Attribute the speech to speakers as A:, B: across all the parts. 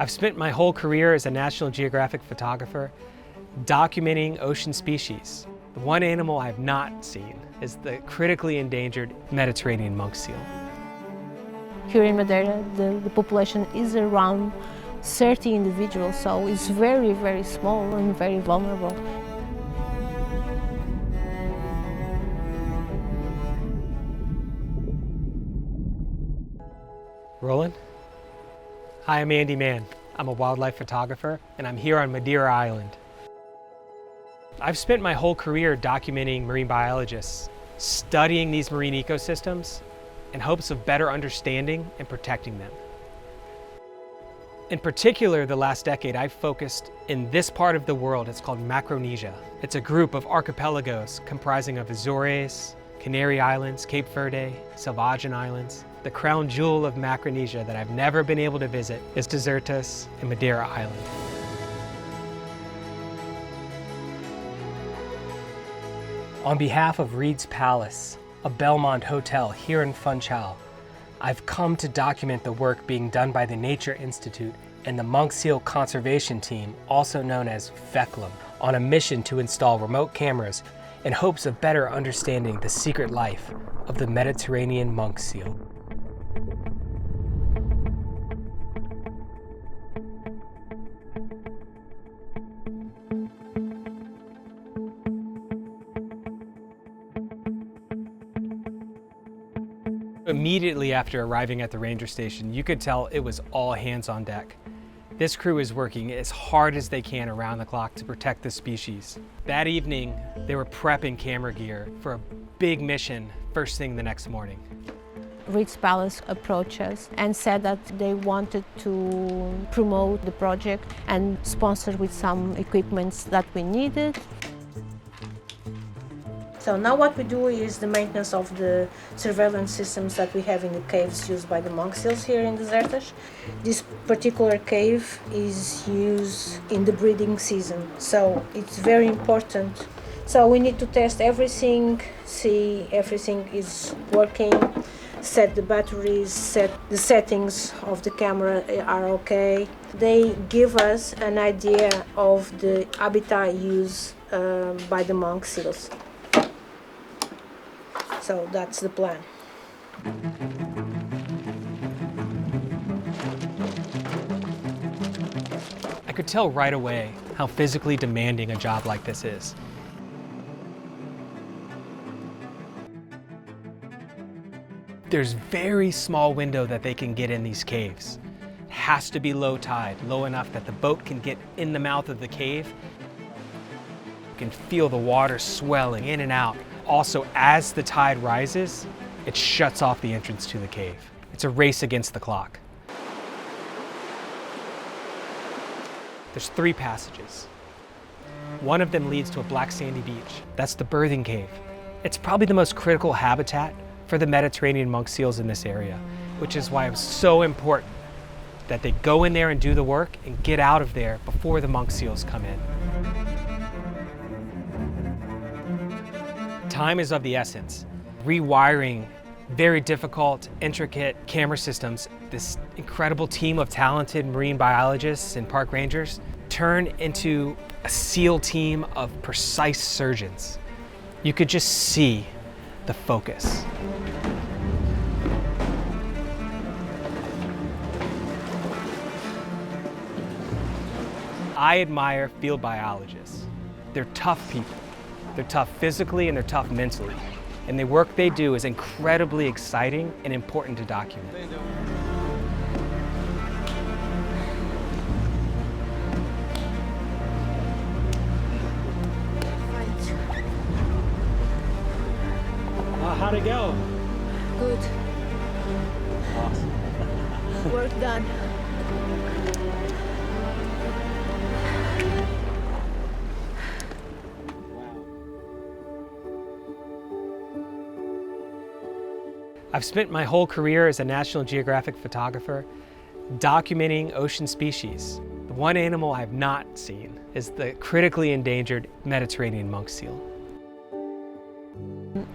A: I've spent my whole career as a National Geographic photographer documenting ocean species. The one animal I have not seen is the critically endangered Mediterranean monk seal.
B: Here in Madeira, the population is around 30 individuals, so it's very, very small and very vulnerable.
A: Rolling? Hi, I'm Andy Mann. I'm a wildlife photographer, and I'm here on Madeira Island. I've spent my whole career documenting marine biologists, studying these marine ecosystems in hopes of better understanding and protecting them. In particular, the last decade, I've focused in this part of the world. It's called Micronesia. It's a group of archipelagos comprising of Azores, Canary Islands, Cape Verde, Salvajan Islands. The crown jewel of Micronesia that I've never been able to visit is Desertas and Madeira Island. On behalf of Reid's Palace, a Belmond hotel here in Funchal, I've come to document the work being done by the Nature Institute and the monk seal conservation team, also known as VECLAM, on a mission to install remote cameras in hopes of better understanding the secret life of the Mediterranean monk seal. Immediately after arriving at the ranger station, you could tell it was all hands on deck. This crew is working as hard as they can around the clock to protect the species. That evening, they were prepping camera gear for a big mission first thing the next morning.
B: Reid's Palace approached us and said that they wanted to promote the project and sponsor with some equipments that we needed. So now what we do is the maintenance of the surveillance systems that we have in the caves used by the monk seals here in Desertas. This particular cave is used in the breeding season, so it's very important. So we need to test everything, see everything is working, set the batteries, set the settings of the camera are okay. They give us an idea of the habitat used by the monk seals. So that's the plan.
A: I could tell right away how physically demanding a job like this is. There's very small window that they can get in these caves. It has to be low tide, low enough that the boat can get in the mouth of the cave. You can feel the water swelling in and out. Also, as the tide rises, it shuts off the entrance to the cave. It's a race against the clock. There's 3 passages. One of them leads to a black sandy beach. That's the birthing cave. It's probably the most critical habitat for the Mediterranean monk seals in this area, which is why it was so important that they go in there and do the work and get out of there before the monk seals come in. Time is of the essence. Rewiring very difficult, intricate camera systems, this incredible team of talented marine biologists and park rangers turn into a SEAL team of precise surgeons. You could just see the focus. I admire field biologists. They're tough people. They're tough physically and they're tough mentally. And the work they do is incredibly exciting and important to document. How'd it go?
B: Good.
A: Awesome.
B: Work done.
A: I've spent my whole career as a National Geographic photographer documenting ocean species. The one animal I have not seen is the critically endangered Mediterranean monk seal.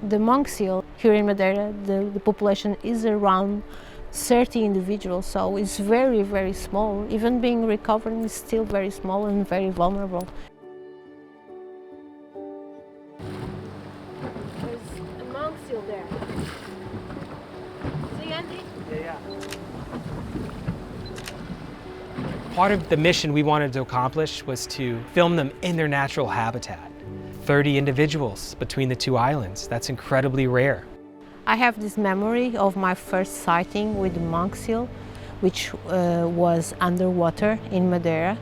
B: The monk seal here in Madeira, the population is around 30 individuals, so it's very, very small. Even being recovered is still very small and very vulnerable. There's a monk still there. See, Andy?
A: Yeah. Part of the mission we wanted to accomplish was to film them in their natural habitat. 30 individuals between the two islands. That's incredibly rare.
B: I have this memory of my first sighting with the monk seal, which was underwater in Madeira.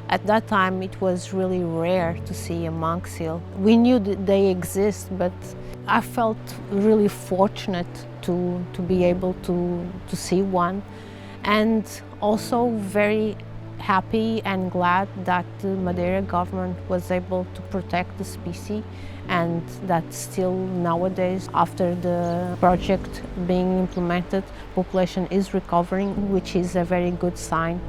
B: At that time, it was really rare to see a monk seal. We knew that they exist, but I felt really fortunate to be able to see one, and also very happy and glad that the Madeira government was able to protect the species, and that still nowadays, after the project being implemented, population is recovering, which is a very good sign.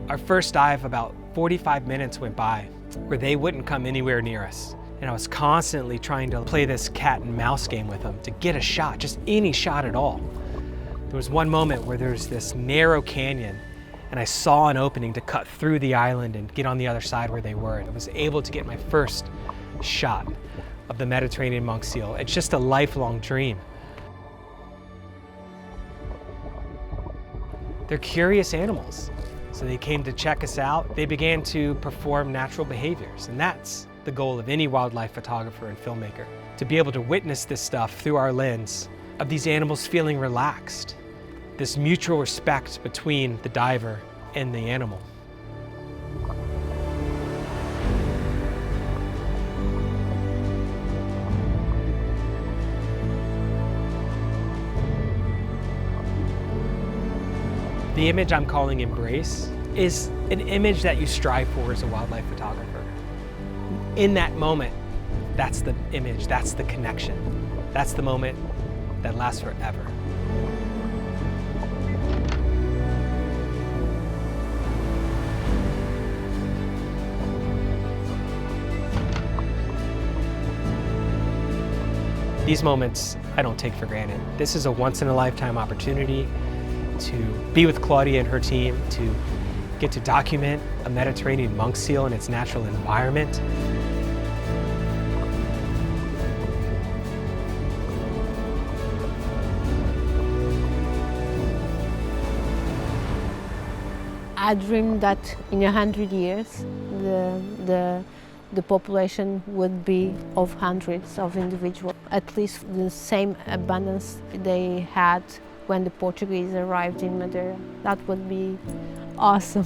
A: Our first dive, about 45 minutes went by where they wouldn't come anywhere near us. And I was constantly trying to play this cat and mouse game with them to get a shot, just any shot at all. There was one moment where there's this narrow canyon and I saw an opening to cut through the island and get on the other side where they were. And I was able to get my first shot of the Mediterranean monk seal. It's just a lifelong dream. They're curious animals. So they came to check us out. They began to perform natural behaviors, and that's the goal of any wildlife photographer and filmmaker, to be able to witness this stuff through our lens of these animals feeling relaxed, this mutual respect between the diver and the animal. The image I'm calling Embrace is an image that you strive for as a wildlife photographer. In that moment, that's the image, that's the connection. That's the moment that lasts forever. These moments I don't take for granted. This is a once-in-a-lifetime opportunity to be with Claudia and her team, to get to document a Mediterranean monk seal in its natural environment.
B: I dreamed that in 100 years, the population would be of hundreds of individuals, at least the same abundance they had when the Portuguese arrived in Madeira. That would be awesome.